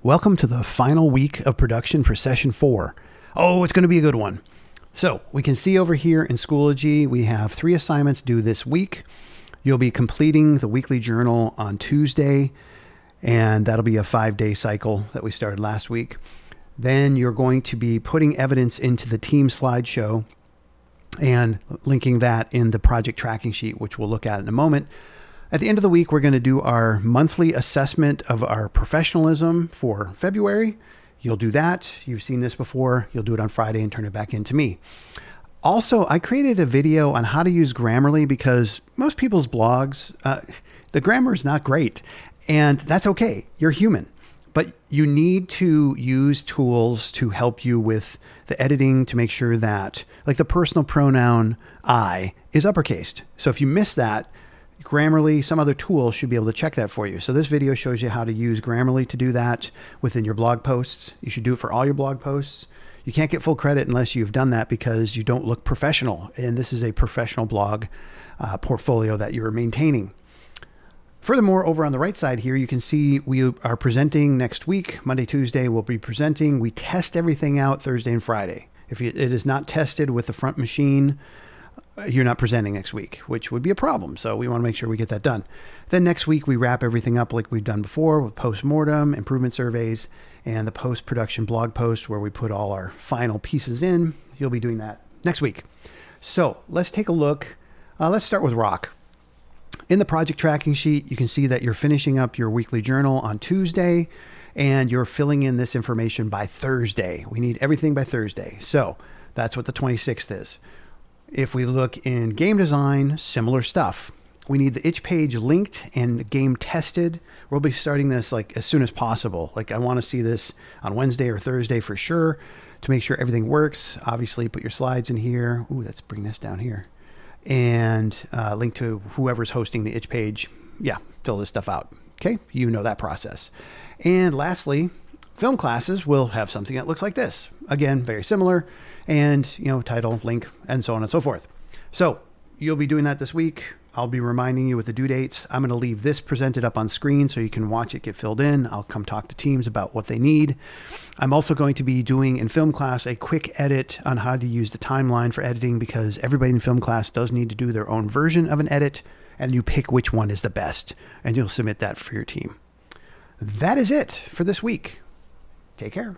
Welcome to the final week of production for session 4. Oh, it's going to be a good one. So we can see over here in Schoology, we have 3 assignments due this week. You'll be completing the weekly journal on Tuesday, and that'll be a 5-day cycle that we started last week. Then you're going to be putting evidence into the team slideshow and linking that in the project tracking sheet, which we'll look at in a moment. At the end of the week, we're going to do our monthly assessment of our professionalism for February. You'll do that. You've seen this before. You'll do it on Friday and turn it back into me. Also, I created a video on how to use Grammarly because most people's blogs, the grammar is not great, and that's okay. You're human, but you need to use tools to help you with the editing to make sure that, like, the personal pronoun I is uppercased. So if you miss that, Grammarly, some other tool should be able to check that for you. So this video shows you how to use Grammarly to do that within your blog posts. You should do it for all your blog posts. You can't get full credit unless you've done that because you don't look professional. And this is a professional blog portfolio that you're maintaining. Furthermore, over on the right side here, you can see we are presenting next week. Monday, Tuesday, we'll be presenting. We test everything out Thursday and Friday. If it is not tested with the front machine, you're not presenting next week, which would be a problem. So we want to make sure we get that done. Then next week, we wrap everything up like we've done before with post-mortem, improvement surveys, and the post-production blog post where we put all our final pieces in. You'll be doing that next week. So let's take a look. Let's start with rock. In the project tracking sheet, you can see that you're finishing up your weekly journal on Tuesday, and you're filling in this information by Thursday. We need everything by Thursday. So that's what the 26th is. If we look in game design, similar stuff. We need the itch page linked and game tested. We'll be starting this like as soon as possible. Like I want to see this on Wednesday or Thursday for sure to make sure everything works. Obviously put your slides in here. Ooh, let's bring this down here. And link to whoever's hosting the itch page. Yeah, fill this stuff out. Okay, you know that process. And lastly, film classes will have something that looks like this. Again, very similar. And, title, link, and so on and so forth. So you'll be doing that this week. I'll be reminding you with the due dates. I'm going to leave this presented up on screen so you can watch it get filled in. I'll come talk to teams about what they need. I'm also going to be doing in film class a quick edit on how to use the timeline for editing because everybody in film class does need to do their own version of an edit, and you pick which one is the best, and you'll submit that for your team. That is it for this week. Take care.